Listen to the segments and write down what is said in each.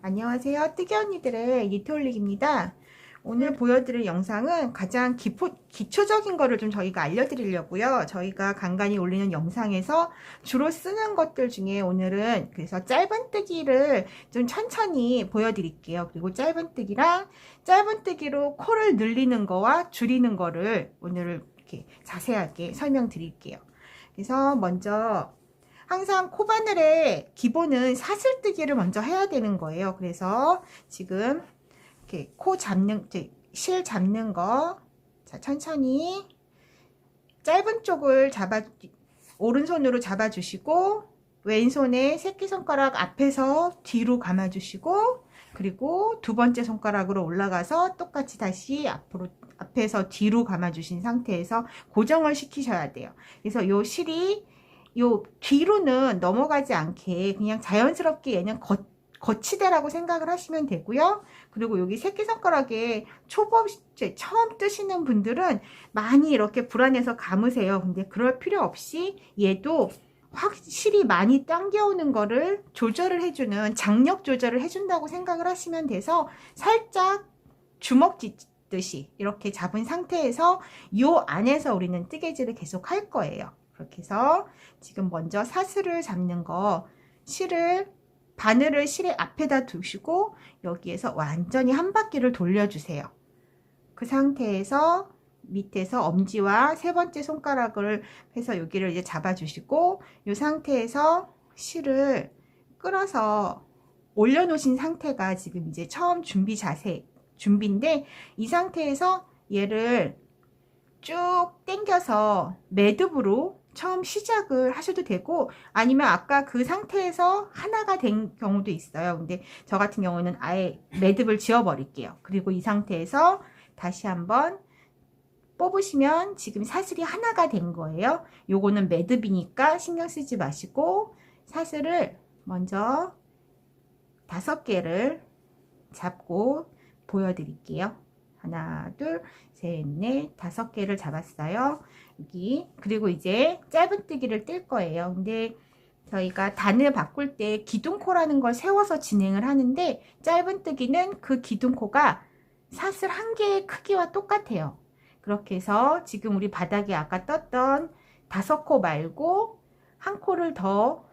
안녕하세요. 뜨개 언니들의 니트올릭입니다. 오늘 보여드릴 영상은 가장 기초적인 거를 좀 저희가 알려드리려고요. 저희가 간간히 올리는 영상에서 주로 쓰는 것들 중에 오늘은 그래서 짧은뜨기를 좀 천천히 보여드릴게요. 그리고 짧은뜨기랑 짧은뜨기로 코를 늘리는 거와 줄이는 거를 오늘 이렇게 자세하게 설명드릴게요. 그래서 먼저 항상 코바늘의 기본은 사슬뜨기를 먼저 해야 되는 거예요. 그래서 지금 이렇게 실 잡는 거, 자, 천천히 짧은 쪽을 오른손으로 잡아주시고, 왼손에 새끼손가락 앞에서 뒤로 감아주시고, 그리고 두 번째 손가락으로 올라가서 똑같이 다시 앞에서 뒤로 감아주신 상태에서 고정을 시키셔야 돼요. 그래서 요 실이 요 뒤로는 넘어가지 않게 그냥 자연스럽게 얘는 거치대라고 생각을 하시면 되고요. 그리고 여기 새끼손가락에 처음 뜨시는 분들은 많이 이렇게 불안해서 감으세요. 근데 그럴 필요 없이 얘도 확실히 많이 당겨오는 거를 조절을 해주는 장력 조절을 해준다고 생각을 하시면 돼서 살짝 주먹 쥐듯이 이렇게 잡은 상태에서 요 안에서 우리는 뜨개질을 계속 할 거예요. 그렇게 해서 지금 먼저 사슬을 잡는 거, 바늘을 실의 앞에다 두시고 여기에서 완전히 한 바퀴를 돌려주세요. 그 상태에서 밑에서 엄지와 세 번째 손가락을 해서 여기를 이제 잡아주시고 이 상태에서 실을 끌어서 올려놓으신 상태가 지금 이제 처음 준비인데 이 상태에서 얘를 쭉 당겨서 매듭으로 처음 시작을 하셔도 되고 아니면 아까 그 상태에서 하나가 된 경우도 있어요. 근데 저 같은 경우는 아예 매듭을 지워 버릴게요. 그리고 이 상태에서 다시 한번 뽑으시면 지금 사슬이 하나가 된 거예요. 요거는 매듭이니까 신경 쓰지 마시고 사슬을 먼저 5개를 잡고 보여드릴게요. 하나, 둘, 셋, 넷, 5개를 잡았어요. 여기. 그리고 이제 짧은뜨기를 뜰 거예요. 근데 저희가 단을 바꿀 때 기둥코라는 걸 세워서 진행을 하는데 짧은뜨기는 그 기둥코가 사슬 한 개의 크기와 똑같아요. 그렇게 해서 지금 우리 바닥에 아까 떴던 5코 말고 한 코를 더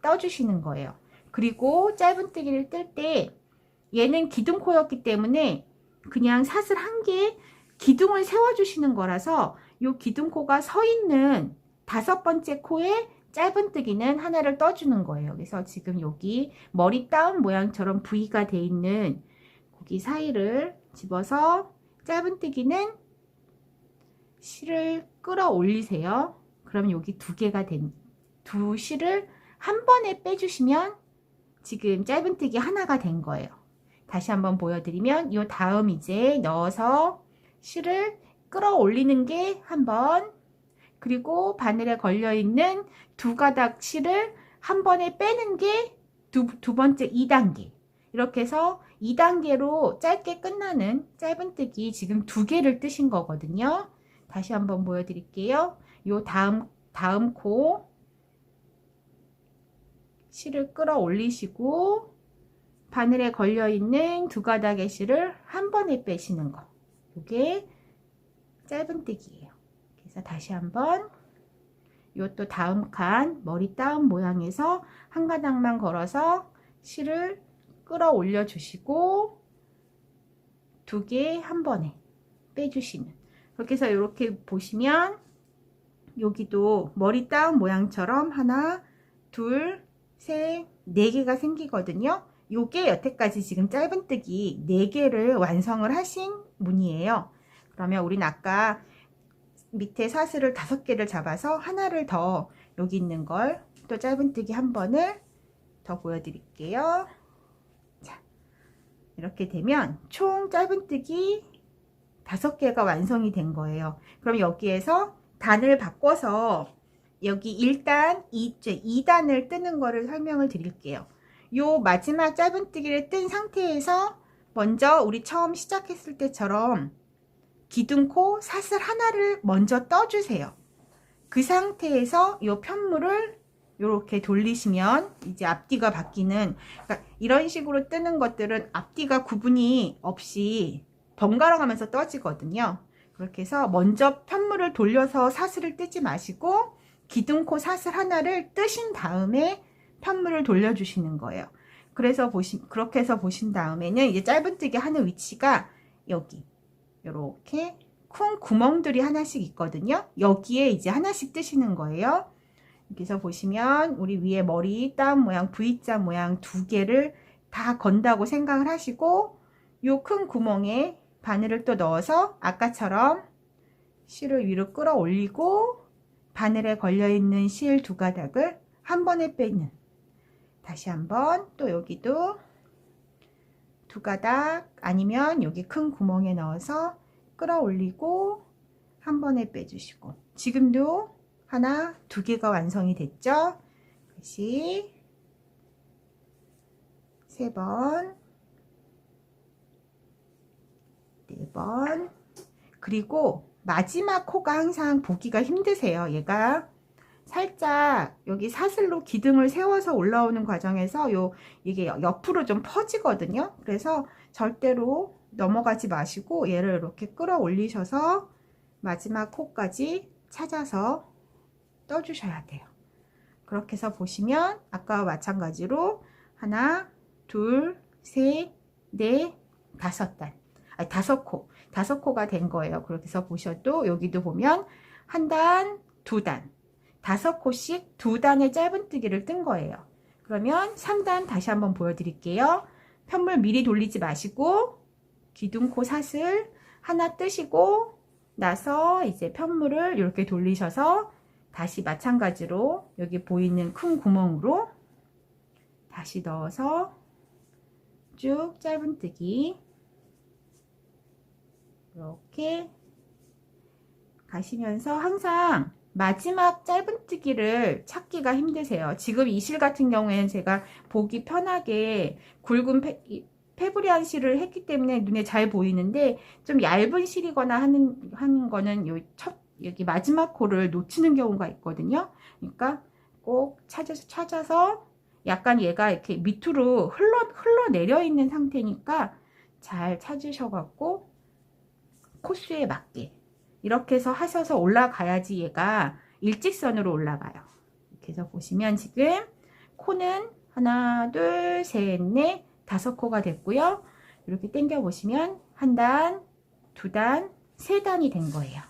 떠주시는 거예요. 그리고 짧은뜨기를 뜰 때 얘는 기둥코였기 때문에 그냥 사슬 한 개에 기둥을 세워주시는 거라서 이 기둥코가 서 있는 5번째 코에 짧은뜨기는 하나를 떠주는 거예요. 그래서 지금 여기 머리 따은 모양처럼 V가 돼 있는 거기 사이를 집어서 짧은뜨기는 실을 끌어 올리세요. 그럼 여기 두 실을 한 번에 빼주시면 지금 짧은뜨기 하나가 된 거예요. 다시 한번 보여드리면 이 다음 이제 넣어서 실을 끌어올리는 게 한 번, 그리고 바늘에 걸려있는 2가닥 실을 한 번에 빼는 게 두 번째 2단계. 이렇게 해서 2단계로 짧게 끝나는 짧은뜨기 지금 2개를 뜨신 거거든요. 다시 한번 보여드릴게요. 이 다음 코 실을 끌어올리시고 바늘에 걸려있는 2가닥의 실을 한 번에 빼시는 거. 이게 짧은뜨기예요. 그래서 다시 한번 이것도 다음 칸 머리 따은 모양에서 한 가닥만 걸어서 실을 끌어올려 주시고 2개 한 번에 빼주시는. 그렇게 해서 이렇게 보시면 여기도 머리 따은 모양처럼 하나, 둘, 셋, 4개가 생기거든요. 요게 여태까지 지금 짧은뜨기 4개를 완성을 하신 무늬예요. 그러면 우린 아까 밑에 사슬을 5개를 잡아서 하나를 더 여기 있는 걸 또 짧은뜨기 한 번을 더 보여드릴게요. 자, 이렇게 되면 총 짧은뜨기 5개가 완성이 된 거예요. 그럼 여기에서 단을 바꿔서 여기 1단, 2단을 뜨는 거를 설명을 드릴게요. 요 마지막 짧은뜨기를 뜬 상태에서 먼저 우리 처음 시작했을 때처럼 기둥코 사슬 하나를 먼저 떠주세요. 그 상태에서 요 편물을 이렇게 돌리시면 이제 앞뒤가 바뀌는, 그러니까 이런 식으로 뜨는 것들은 앞뒤가 구분이 없이 번갈아 가면서 떠지거든요. 그렇게 해서 먼저 편물을 돌려서 사슬을 뜨지 마시고 기둥코 사슬 하나를 뜨신 다음에 편물을 돌려주시는 거예요. 그래서 그렇게 해서 보신 다음에는 이제 짧은뜨기 하는 위치가 여기 이렇게 큰 구멍들이 하나씩 있거든요. 여기에 이제 하나씩 뜨시는 거예요. 여기서 보시면 우리 위에 머리 따옴 모양 V자 모양 두 개를 다 건다고 생각을 하시고 요 큰 구멍에 바늘을 또 넣어서 아까처럼 실을 위로 끌어올리고 바늘에 걸려있는 실 두 가닥을 한 번에 빼는, 다시 한번 또 여기도 두 가닥 아니면 여기 큰 구멍에 넣어서 끌어올리고 한 번에 빼주시고, 지금도 하나 두 개가 완성이 됐죠. 다시 세 번, 네 번, 그리고 마지막 코가 항상 보기가 힘드세요. 얘가 살짝 여기 사슬로 기둥을 세워서 올라오는 과정에서 이게 옆으로 좀 퍼지거든요. 그래서 절대로 넘어가지 마시고 얘를 이렇게 끌어올리셔서 마지막 코까지 찾아서 떠주셔야 돼요. 그렇게 해서 보시면 아까와 마찬가지로 하나, 둘, 셋, 넷, 다섯 단, 아니 다섯 코가 된 거예요. 그렇게 해서 보셔도 여기도 보면 한 단, 두 단, 다섯 코씩 두 단의 짧은뜨기를 뜬 거예요. 그러면 3단 다시 한번 보여드릴게요. 편물 미리 돌리지 마시고 기둥코 사슬 하나 뜨시고 나서 이제 편물을 이렇게 돌리셔서 다시 마찬가지로 여기 보이는 큰 구멍으로 다시 넣어서 쭉 짧은뜨기 이렇게 가시면서 항상 마지막 짧은뜨기를 찾기가 힘드세요. 지금 이 실 같은 경우에는 제가 보기 편하게 굵은 페브리안 실을 했기 때문에 눈에 잘 보이는데, 좀 얇은 실이거나 하는 거는 여기 마지막 코를 놓치는 경우가 있거든요. 그러니까 꼭 찾아서 약간 얘가 이렇게 밑으로 흘러내려 있는 상태니까 잘 찾으셔갖고 코수에 맞게 이렇게 해서 하셔서 올라가야지 얘가 일직선으로 올라가요. 이렇게 해서 보시면 지금 코는 하나, 둘, 셋, 넷, 다섯 코가 됐고요. 이렇게 당겨 보시면 한 단, 두 단, 세 단이 된 거예요.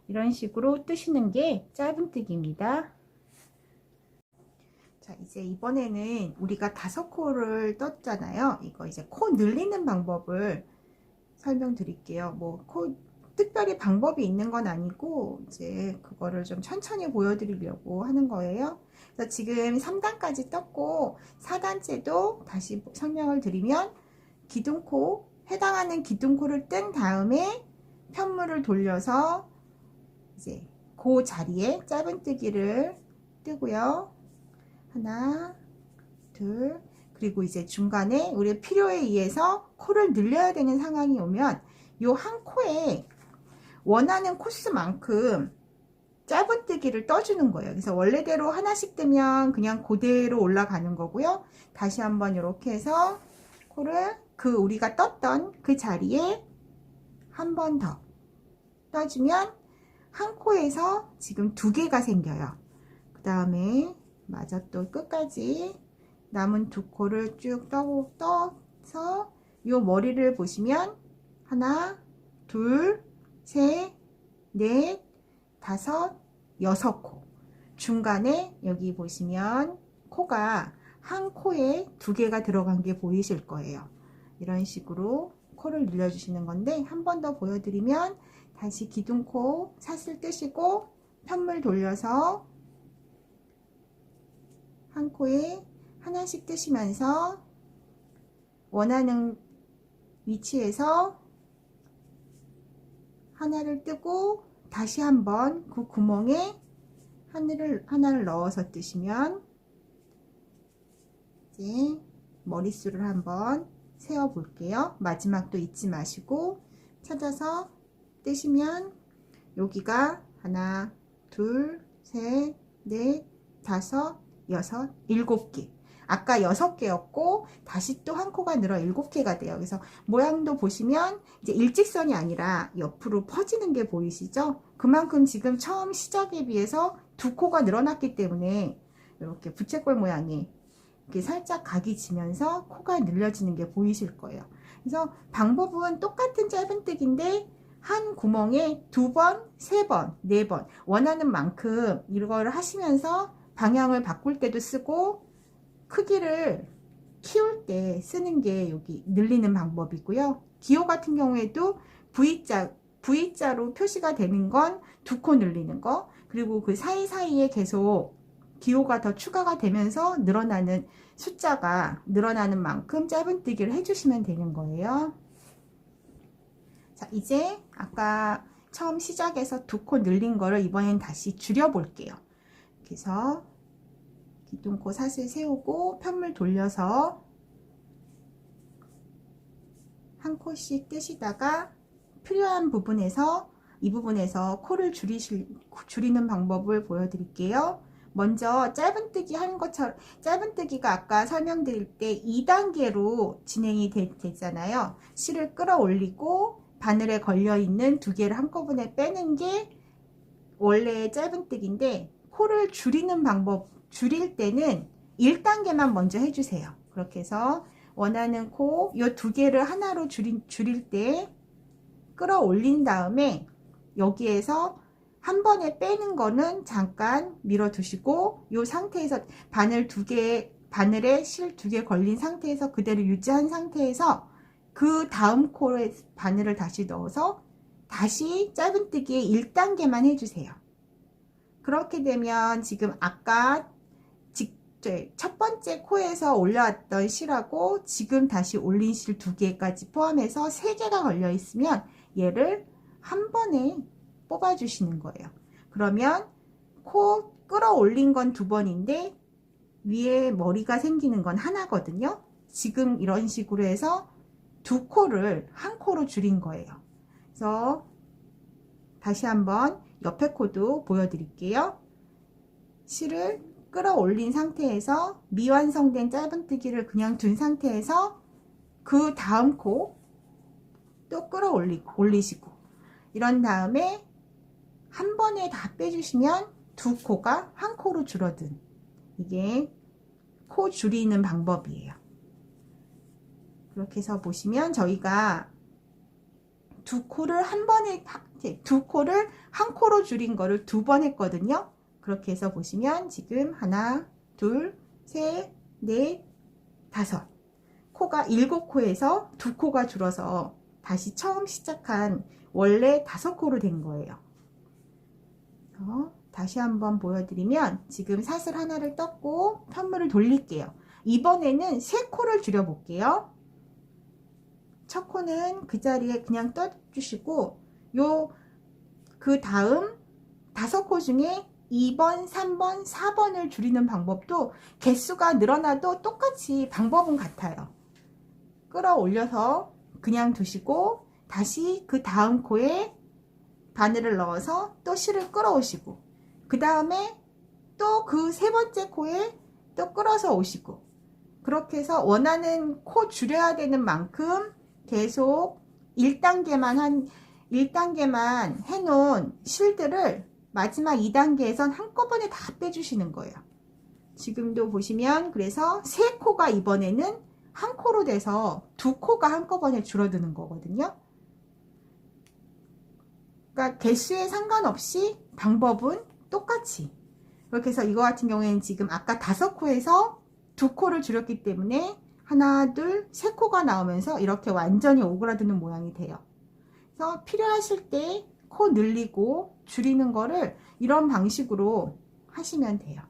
이런 식으로 뜨시는 게 짧은뜨기입니다. 자, 이제 이번에는 우리가 다섯 코를 떴잖아요. 이거 이제 코 늘리는 방법을 설명드릴게요. 뭐 특별히 방법이 있는 건 아니고 이제 그거를 좀 천천히 보여드리려고 하는 거예요. 그래서 지금 3단까지 떴고 4단째도 다시 설명을 드리면 기둥코, 해당하는 기둥코를 뜬 다음에 편물을 돌려서 이제 그 자리에 짧은뜨기를 뜨고요. 하나, 둘, 그리고 이제 중간에 우리 필요에 의해서 코를 늘려야 되는 상황이 오면 요 한 코에 원하는 코스만큼 짧은뜨기를 떠주는 거예요. 그래서 원래대로 하나씩 뜨면 그냥 그대로 올라가는 거고요. 다시 한번 이렇게 해서 코를 우리가 떴던 그 자리에 한 번 더 떠주면 한 코에서 지금 두 개가 생겨요. 그 다음에 마저 또 끝까지 남은 두 코를 쭉 떠서 요 머리를 보시면 하나, 둘, 셋, 넷, 다섯, 여섯 코. 중간에 여기 보시면 코가 한 코에 두 개가 들어간 게 보이실 거예요. 이런 식으로 코를 늘려주시는 건데, 한 번 더 보여드리면 다시 기둥코 사슬 뜨시고 편물 돌려서 한 코에 하나씩 뜨시면서 원하는 위치에서 하나를 뜨고 다시 한번 그 구멍에 하나를 넣어서 뜨시면 이제 머릿수를 한번 세어 볼게요. 마지막도 잊지 마시고 찾아서 뜨시면 여기가 하나, 둘, 셋, 넷, 5, 6, 7개. 아까 6개였고 다시 또 한 코가 늘어 7개가 돼요. 그래서 모양도 보시면 이제 일직선이 아니라 옆으로 퍼지는 게 보이시죠? 그만큼 지금 처음 시작에 비해서 2코가 늘어났기 때문에 이렇게 부채꼴 모양이 이렇게 살짝 각이 지면서 코가 늘려지는 게 보이실 거예요. 그래서 방법은 똑같은 짧은뜨기인데 한 구멍에 2번, 3번, 4번 원하는 만큼 이걸 하시면서 방향을 바꿀 때도 쓰고 크기를 키울 때 쓰는 게 여기 늘리는 방법이고요. 기호 같은 경우에도 V자로 표시가 되는 건 2코 늘리는 거, 그리고 그 사이사이에 계속 기호가 더 추가가 되면서 늘어나는 숫자가 늘어나는 만큼 짧은뜨기를 해주시면 되는 거예요. 자, 이제 아까 처음 시작해서 2코 늘린 거를 이번엔 다시 줄여 볼게요. 그래서 기둥코 사슬 세우고 편물 돌려서 한 코씩 뜨시다가 필요한 부분에서 이 부분에서 코를 줄이는 방법을 보여드릴게요. 먼저 짧은뜨기 하는 것처럼, 짧은뜨기가 아까 설명드릴 때 2단계로 진행이 되잖아요. 실을 끌어올리고 바늘에 걸려있는 2개를 한꺼번에 빼는 게 원래 짧은뜨기인데, 코를 줄이는 방법, 줄일 때는 1단계만 먼저 해주세요. 그렇게 해서 원하는 코, 이 2개를 하나로 줄일 때 끌어올린 다음에 여기에서 한 번에 빼는 거는 잠깐 밀어 두시고, 이 상태에서 바늘에 실 2개 걸린 상태에서 그대로 유지한 상태에서 그 다음 코에 바늘을 다시 넣어서 다시 짧은뜨기에 1단계만 해주세요. 그렇게 되면 지금 아까 첫 번째 코에서 올라왔던 실하고 지금 다시 올린 실 2개까지 포함해서 3개가 걸려 있으면 얘를 한 번에 뽑아 주시는 거예요. 그러면 코 끌어올린 건 2번인데 위에 머리가 생기는 건 하나거든요. 지금 이런 식으로 해서 2코를 한 코로 줄인 거예요. 그래서 다시 한번 옆에 코도 보여드릴게요. 실을 끌어올린 상태에서 미완성된 짧은뜨기를 그냥 둔 상태에서 그 다음 코 또 올리시고 이런 다음에 한 번에 다 빼주시면 2코가 한 코로 줄어든, 이게 코 줄이는 방법이에요. 그렇게 해서 보시면 저희가 2코를 한 코로 줄인 거를 2번 했거든요. 그렇게 해서 보시면 지금 하나, 둘, 셋, 넷, 5 코가 7코에서 2코가 줄어서 다시 처음 시작한 원래 5코로 된 거예요. 다시 한번 보여드리면 지금 사슬 하나를 떴고 편물을 돌릴게요. 이번에는 3코를 줄여 볼게요. 첫 코는 그 자리에 그냥 떠주시고 그 다음 5코 중에 2번, 3번, 4번을 줄이는 방법도 개수가 늘어나도 똑같이 방법은 같아요. 끌어올려서 그냥 두시고 다시 그 다음 코에 바늘을 넣어서 또 실을 끌어오시고 그 다음에 또 그 3번째 코에 또 끌어서 오시고, 그렇게 해서 원하는 코 줄여야 되는 만큼 계속 1단계만 해놓은 실들을 마지막 2단계에선 한꺼번에 다 빼주시는 거예요. 지금도 보시면 그래서 3코가 이번에는 한 코로 돼서 2코가 한꺼번에 줄어드는 거거든요. 그러니까 개수에 상관없이 방법은 똑같이. 그렇게 해서 이거 같은 경우에는 지금 아까 5코에서 2코를 줄였기 때문에 하나, 둘, 3코가 나오면서 이렇게 완전히 오그라드는 모양이 돼요. 그래서 필요하실 때 코 늘리고 줄이는 거를 이런 방식으로 하시면 돼요.